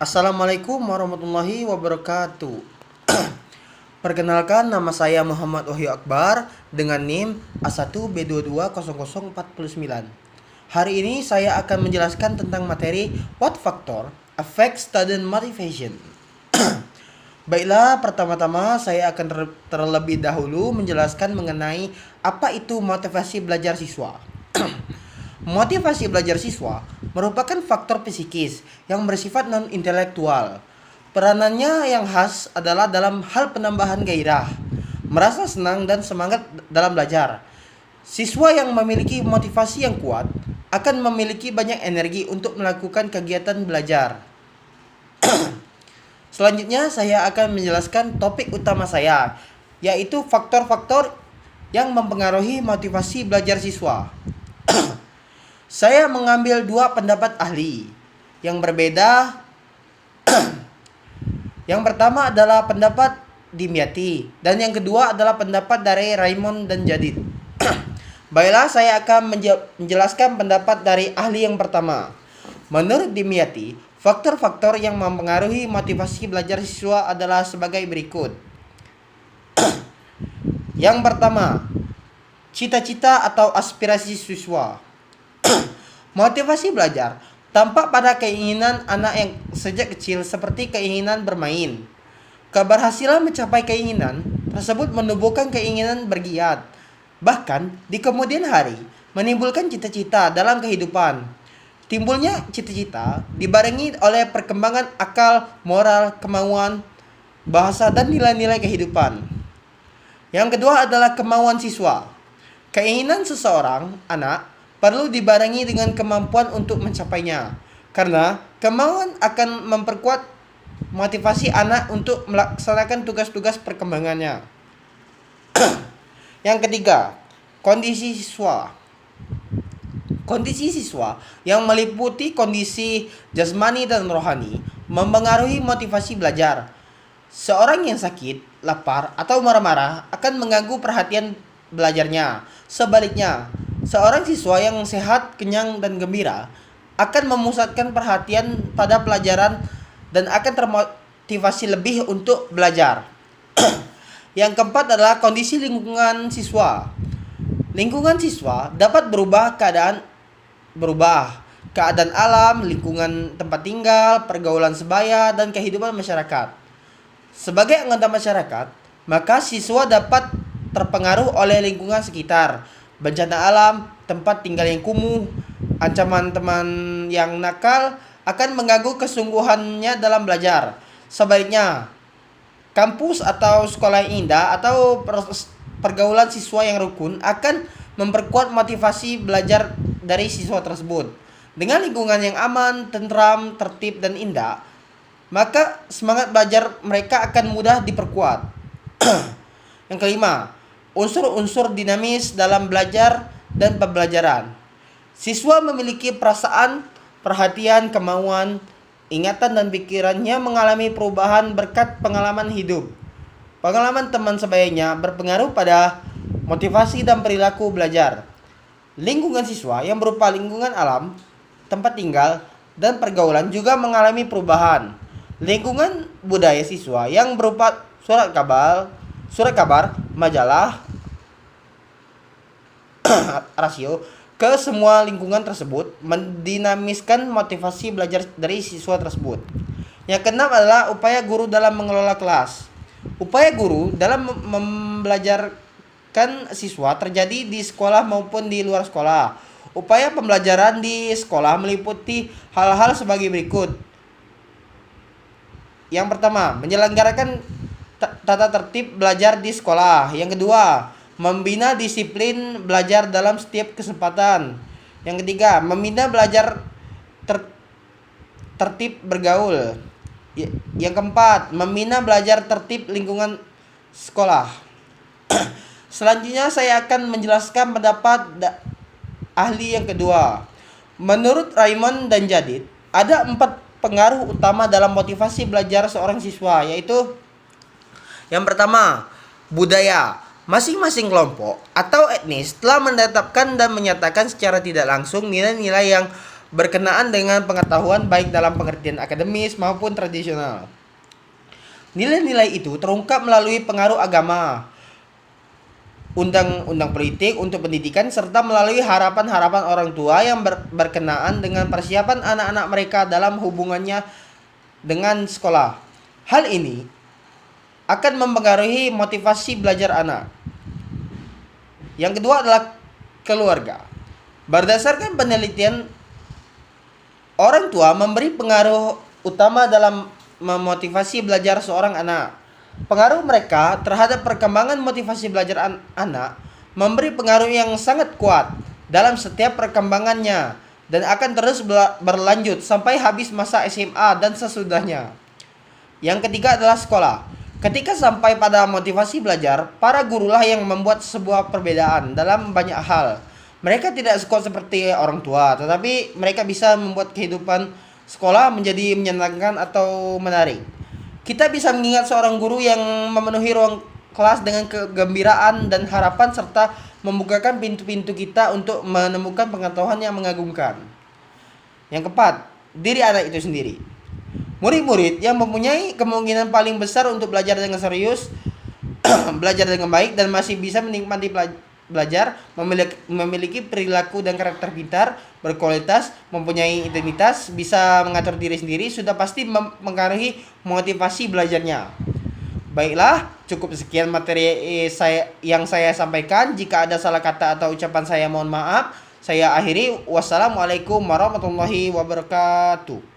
Assalamualaikum warahmatullahi wabarakatuh. Perkenalkan, nama saya Muhammad Wahyu Akbar dengan NIM A1B220049. Hari ini saya akan menjelaskan tentang materi What Factor Affect Student Motivation. Baiklah, pertama-tama saya akan terlebih dahulu menjelaskan mengenai apa itu motivasi belajar siswa. Motivasi belajar siswa merupakan faktor psikis yang bersifat non-intelektual. Peranannya yang khas adalah dalam hal penambahan gairah, merasa senang dan semangat dalam belajar. Siswa yang memiliki motivasi yang kuat akan memiliki banyak energi untuk melakukan kegiatan belajar. Selanjutnya saya akan menjelaskan topik utama saya, yaitu faktor-faktor yang mempengaruhi motivasi belajar siswa. Saya mengambil dua pendapat ahli yang berbeda. Yang pertama adalah pendapat Dimyati dan yang kedua adalah pendapat dari Raymond dan Jadid. Baiklah, saya akan menjelaskan pendapat dari ahli yang pertama. Menurut Dimyati, faktor-faktor yang mempengaruhi motivasi belajar siswa adalah sebagai berikut. Yang pertama, cita-cita atau aspirasi siswa. Motivasi belajar tampak pada keinginan anak yang sejak kecil, seperti keinginan bermain. Keberhasilan mencapai keinginan tersebut menumbuhkan keinginan bergiat, bahkan di kemudian hari menimbulkan cita-cita dalam kehidupan. Timbulnya cita-cita dibarengi oleh perkembangan akal, moral, kemauan, bahasa, dan nilai-nilai kehidupan. Yang kedua adalah kemauan siswa. Keinginan seseorang anak perlu dibarengi dengan kemampuan untuk mencapainya, karena kemauan akan memperkuat motivasi anak untuk melaksanakan tugas-tugas perkembangannya. Yang ketiga, kondisi siswa. Kondisi siswa yang meliputi kondisi jasmani dan rohani mempengaruhi motivasi belajar. Seorang yang sakit, lapar, atau marah-marah akan mengganggu perhatian belajarnya. Sebaliknya, seorang siswa yang sehat, kenyang, dan gembira akan memusatkan perhatian pada pelajaran dan akan termotivasi lebih untuk belajar. Yang keempat adalah kondisi lingkungan siswa. Lingkungan siswa dapat keadaan alam, lingkungan tempat tinggal, pergaulan sebaya, dan kehidupan masyarakat. Sebagai anggota masyarakat, maka siswa dapat terpengaruh oleh lingkungan sekitar, bencana alam, tempat tinggal yang kumuh, ancaman teman yang nakal akan mengganggu kesungguhannya dalam belajar. Sebaliknya, kampus atau sekolah yang indah atau pergaulan siswa yang rukun akan memperkuat motivasi belajar dari siswa tersebut. Dengan lingkungan yang aman, tentram, tertib, dan indah, maka semangat belajar mereka akan mudah diperkuat. Yang kelima, unsur-unsur dinamis dalam belajar dan pembelajaran. Siswa memiliki perasaan, perhatian, kemauan, ingatan, dan pikirannya mengalami perubahan berkat pengalaman hidup. Pengalaman teman sebayanya berpengaruh pada motivasi dan perilaku belajar. Lingkungan siswa yang berupa lingkungan alam, tempat tinggal, dan pergaulan juga mengalami perubahan. Lingkungan budaya siswa yang berupa surat kabar, majalah, rasio, ke semua lingkungan tersebut mendinamiskan motivasi belajar dari siswa tersebut. Yang keenam adalah upaya guru dalam mengelola kelas. Upaya guru dalam membelajarkan siswa terjadi di sekolah maupun di luar sekolah. Upaya pembelajaran di sekolah meliputi hal-hal sebagai berikut. Yang pertama, menyelenggarakan tata tertib belajar di sekolah. Yang kedua, membina disiplin belajar dalam setiap kesempatan. Yang ketiga, membina belajar tertib bergaul. Yang keempat, membina belajar tertib lingkungan sekolah. Selanjutnya saya akan menjelaskan pendapat ahli yang kedua. Menurut Raymond dan Jadid, ada 4 pengaruh utama dalam motivasi belajar seorang siswa, yaitu yang pertama, budaya. Masing-masing kelompok atau etnis telah menetapkan dan menyatakan secara tidak langsung nilai-nilai yang berkenaan dengan pengetahuan baik dalam pengertian akademis maupun tradisional. Nilai-nilai itu terungkap melalui pengaruh agama, undang-undang politik untuk pendidikan, serta melalui harapan-harapan orang tua yang berkenaan dengan persiapan anak-anak mereka dalam hubungannya dengan sekolah. Hal ini akan mempengaruhi motivasi belajar anak. Yang kedua adalah keluarga. Berdasarkan penelitian, orang tua memberi pengaruh utama dalam memotivasi belajar seorang anak. Pengaruh mereka terhadap perkembangan motivasi belajar anak memberi pengaruh yang sangat kuat dalam setiap perkembangannya dan akan terus berlanjut sampai habis masa SMA dan sesudahnya. Yang ketiga adalah sekolah. Ketika sampai pada motivasi belajar, para gurulah yang membuat sebuah perbedaan dalam banyak hal. Mereka tidak sekuat seperti orang tua, tetapi mereka bisa membuat kehidupan sekolah menjadi menyenangkan atau menarik. Kita bisa mengingat seorang guru yang memenuhi ruang kelas dengan kegembiraan dan harapan serta membukakan pintu-pintu kita untuk menemukan pengetahuan yang mengagumkan. Yang keempat, diri anak itu sendiri. Murid-murid yang mempunyai kemungkinan paling besar untuk belajar dengan serius, belajar dengan baik dan masih bisa menikmati belajar, memiliki perilaku dan karakter pintar, berkualitas, mempunyai identitas, bisa mengatur diri sendiri, sudah pasti mempengaruhi motivasi belajarnya. Baiklah, cukup sekian materi yang saya sampaikan. Jika ada salah kata atau ucapan saya mohon maaf. Saya akhiri. Wassalamualaikum warahmatullahi wabarakatuh.